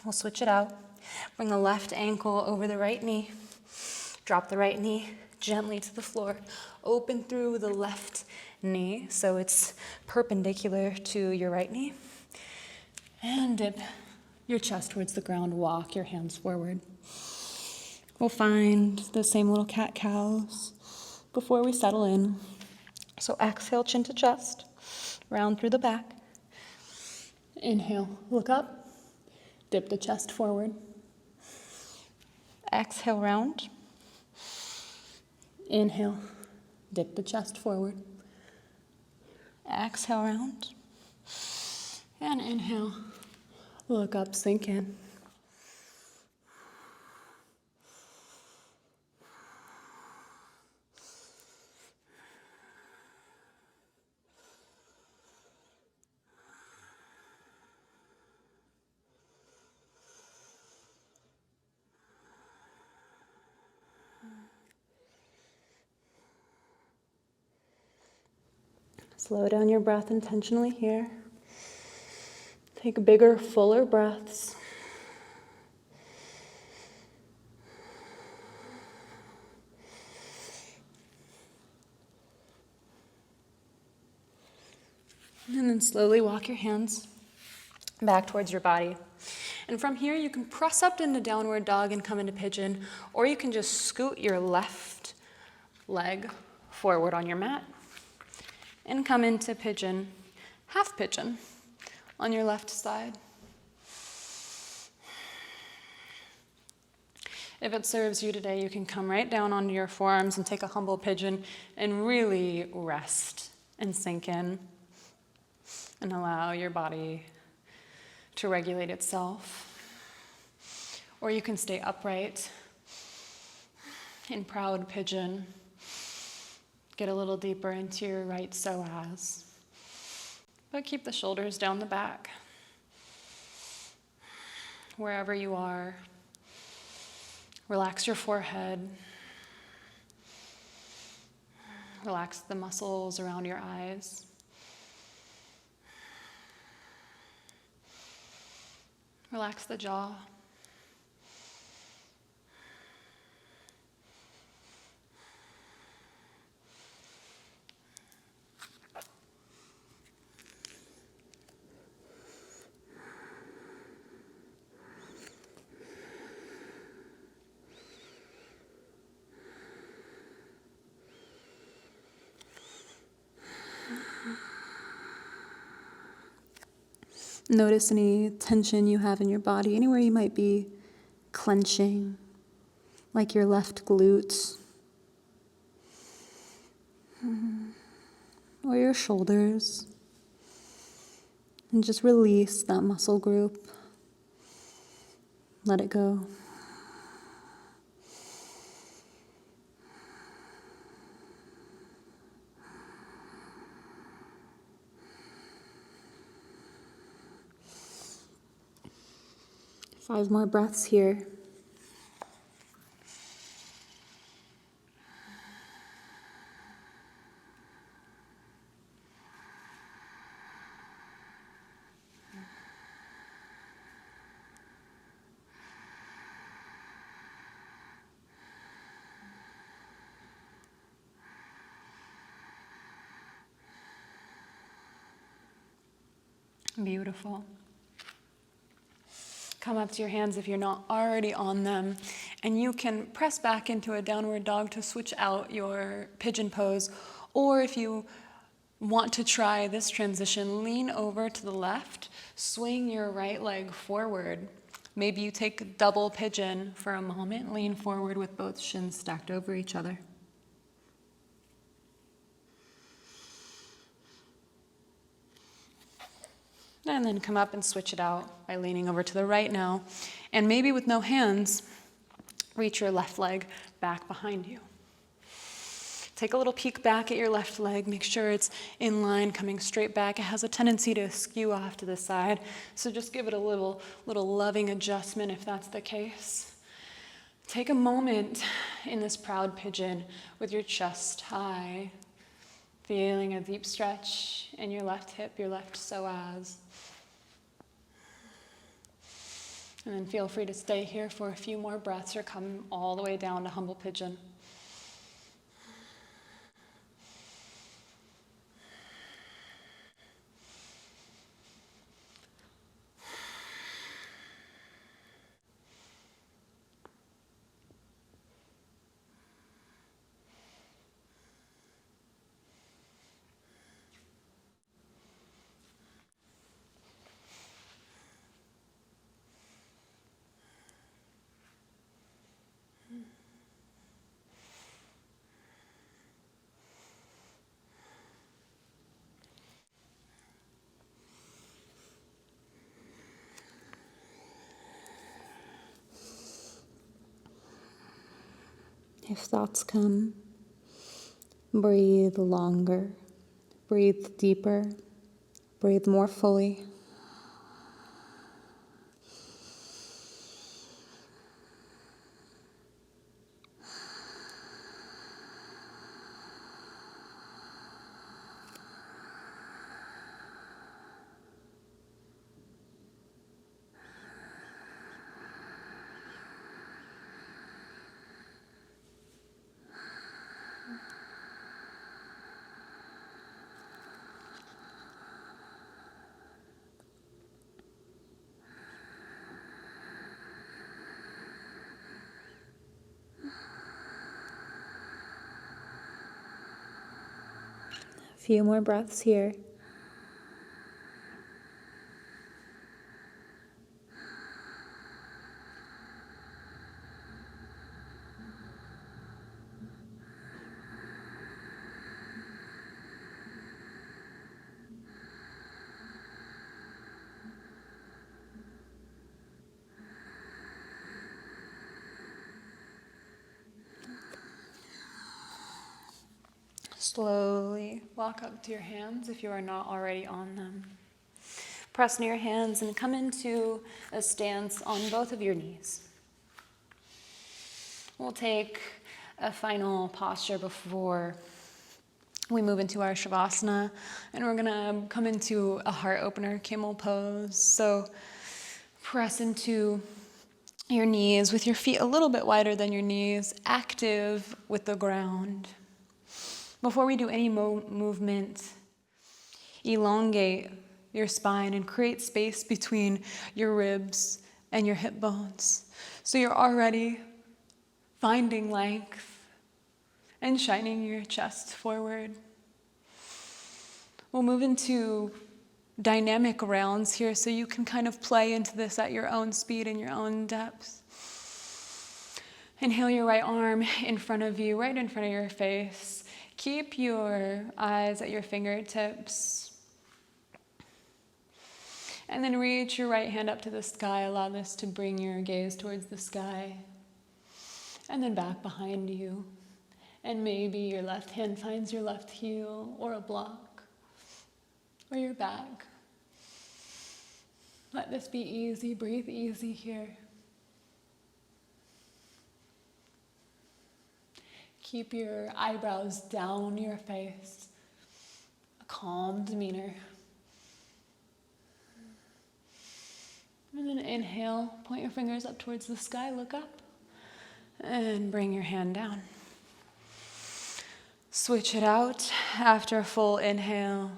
We'll switch it out. Bring the left ankle over the right knee. Drop the right knee gently to the floor. Open through the left knee so it's perpendicular to your right knee. And dip your chest towards the ground. Walk your hands forward. We'll find the same little cat-cows before we settle in. So exhale, chin to chest. Round through the back. Inhale, look up. Dip the chest forward. Exhale, round. Inhale, dip the chest forward. Exhale, round. And inhale, look up, sink in. Slow down your breath intentionally here. Take bigger, fuller breaths. And then slowly walk your hands back towards your body. And from here, you can press up into downward dog and come into pigeon, or you can just scoot your left leg forward on your mat and come into pigeon, half pigeon on your left side. If it serves you today, you can come right down onto your forearms and take a humble pigeon and really rest and sink in and allow your body to regulate itself. Or you can stay upright in proud pigeon. Get a little deeper into your right psoas. But keep the shoulders down the back. Wherever you are, relax your forehead. Relax the muscles around your eyes. Relax the jaw. Notice any tension you have in your body, anywhere you might be clenching, like your left glute, or your shoulders. And just release that muscle group. Let it go. Five more breaths here. Beautiful. Come up to your hands if you're not already on them, and you can press back into a downward dog to switch out your pigeon pose, or if you want to try this transition, lean over to the left, swing your right leg forward. Maybe you take double pigeon for a moment, lean forward with both shins stacked over each other. And then come up and switch it out by leaning over to the right now. And maybe with no hands, reach your left leg back behind you. Take a little peek back at your left leg. Make sure it's in line, coming straight back. It has a tendency to skew off to the side. So just give it a little loving adjustment if that's the case. Take a moment in this proud pigeon with your chest high, feeling a deep stretch in your left hip, your left psoas. And then feel free to stay here for a few more breaths or come all the way down to humble pigeon. If thoughts come, breathe longer, breathe deeper, breathe more fully. A few more breaths here. Slowly walk up to your hands if you are not already on them. Press near your hands and come into a stance on both of your knees. We'll take a final posture before we move into our Shavasana, and we're gonna come into a heart opener, camel pose. So press into your knees with your feet a little bit wider than your knees, active with the ground. Before we do any movement, elongate your spine and create space between your ribs and your hip bones. So you're already finding length and shining your chest forward. We'll move into dynamic rounds here so you can kind of play into this at your own speed and your own depth. Inhale your right arm in front of you, right in front of your face. Keep your eyes at your fingertips. And then reach your right hand up to the sky. Allow this to bring your gaze towards the sky. And then back behind you. And maybe your left hand finds your left heel or a block or your back. Let this be easy. Breathe easy here. Keep your eyebrows down your face, a calm demeanor. And then inhale, point your fingers up towards the sky, look up, and bring your hand down. Switch it out after a full inhale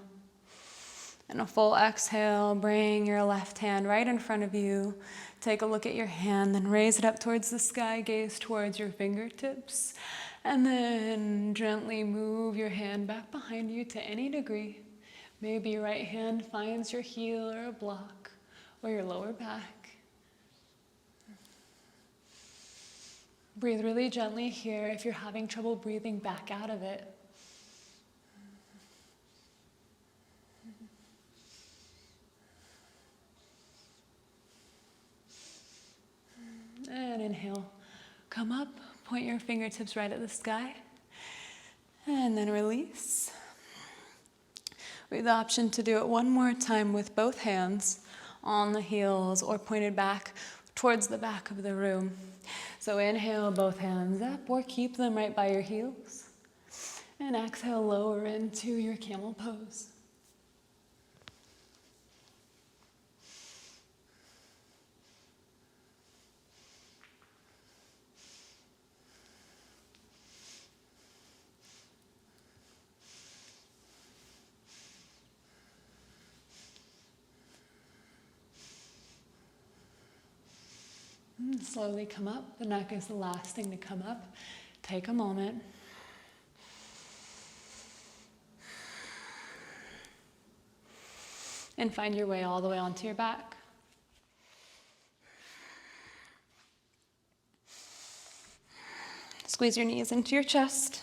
and a full exhale. Bring your left hand right in front of you. Take a look at your hand, then raise it up towards the sky, gaze towards your fingertips. And then gently move your hand back behind you to any degree. Maybe your right hand finds your heel or a block or your lower back. Breathe really gently here if you're having trouble breathing back out of it. And inhale, come up. Point your fingertips right at the sky, and then release. We have the option to do it one more time with both hands on the heels or pointed back towards the back of the room. So inhale, both hands up, or keep them right by your heels. And exhale, lower into your camel pose. Slowly come up. The neck is the last thing to come up. Take a moment. And find your way all the way onto your back. Squeeze your knees into your chest.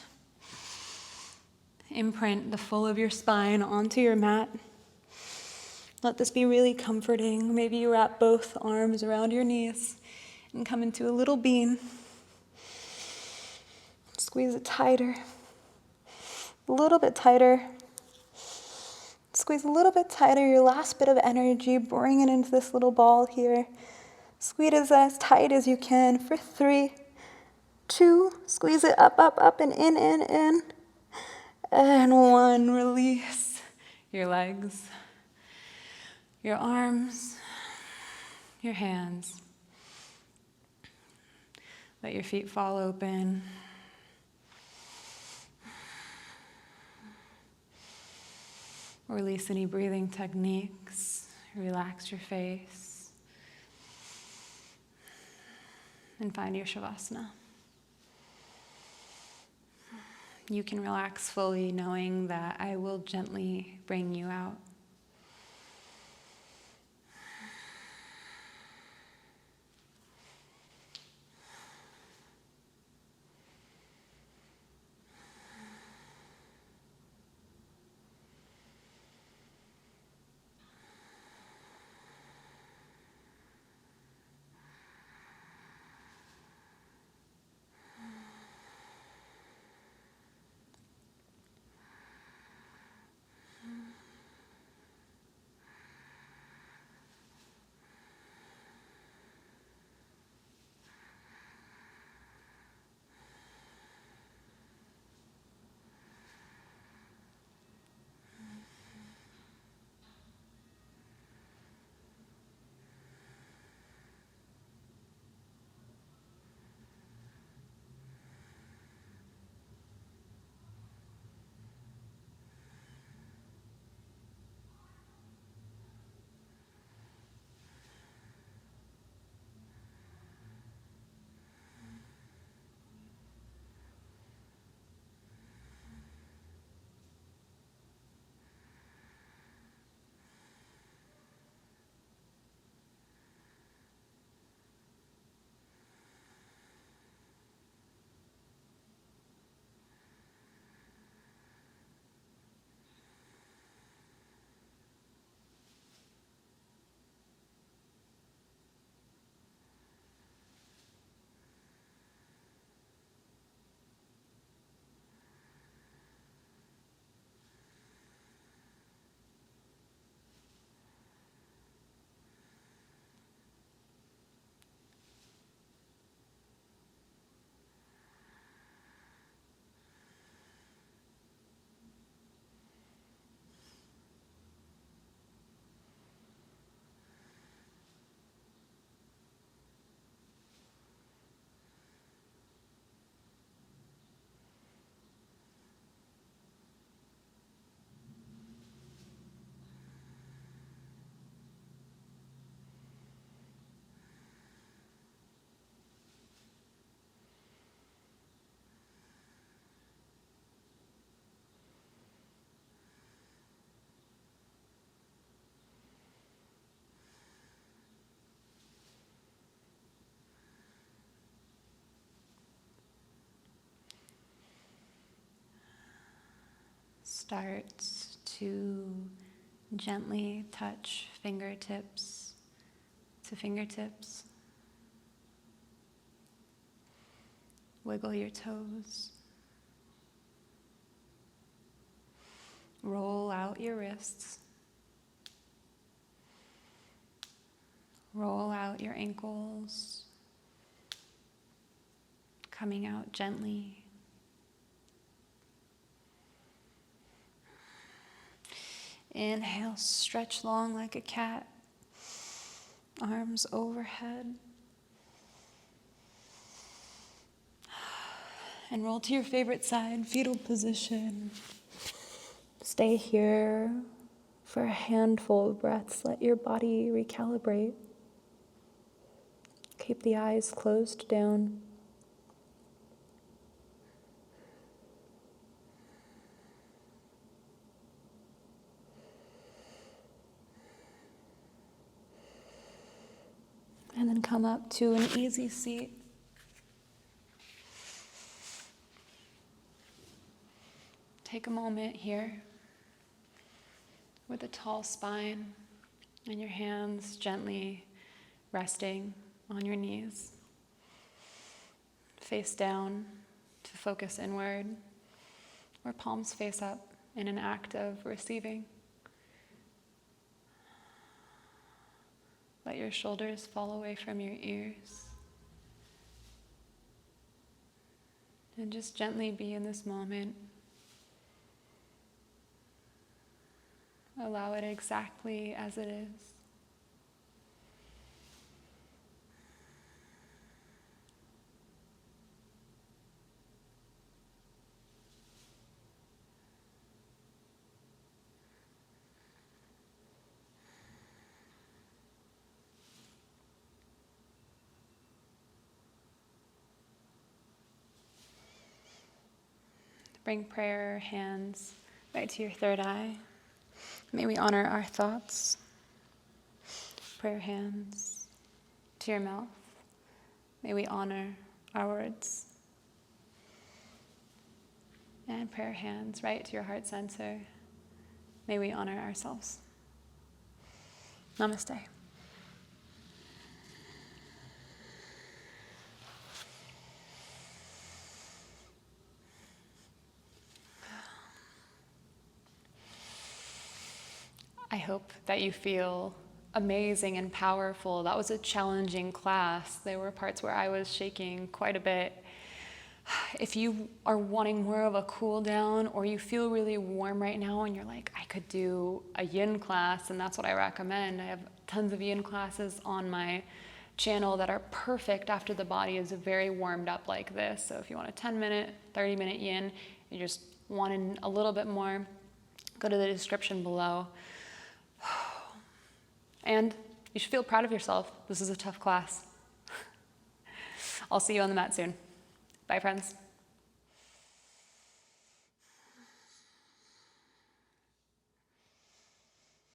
Imprint the full of your spine onto your mat. Let this be really comforting. Maybe you wrap both arms around your knees and come into a little bean. Squeeze it tighter. A little bit tighter. Squeeze a little bit tighter. Your last bit of energy, bring it into this little ball here. Squeeze it as tight as you can for 3, 2. Squeeze it up, up, up, and in, in. And 1, release your legs, your arms, your hands. Let your feet fall open. Release any breathing techniques. Relax your face. And find your Shavasana. You can relax fully knowing that I will gently bring you out. Start to gently touch fingertips to fingertips. Wiggle your toes. Roll out your wrists. Roll out out your ankles, coming out gently. Inhale, stretch long like a cat, arms overhead. And roll to your favorite side, fetal position. Stay here for a handful of breaths. Let your body recalibrate. Keep the eyes closed down. And then come up to an easy seat. Take a moment here with a tall spine and your hands gently resting on your knees. Face down to focus inward, or palms face up in an act of receiving. Let your shoulders fall away from your ears. And just gently be in this moment. Allow it exactly as it is. Bring prayer hands right to your third eye. May we honor our thoughts. Prayer hands to your mouth. May we honor our words. And prayer hands right to your heart center. May we honor ourselves. Namaste. I hope that you feel amazing and powerful. That was a challenging class. There were parts where I was shaking quite a bit. If you are wanting more of a cool down, or you feel really warm right now and you're like, I could do a yin class, and that's what I recommend. I have tons of yin classes on my channel that are perfect after the body is very warmed up like this. So if you want a 10-minute, 30-minute yin, you just want a little bit more, go to the description below. And you should feel proud of yourself. This is a tough class. I'll see you on the mat soon. Bye, friends.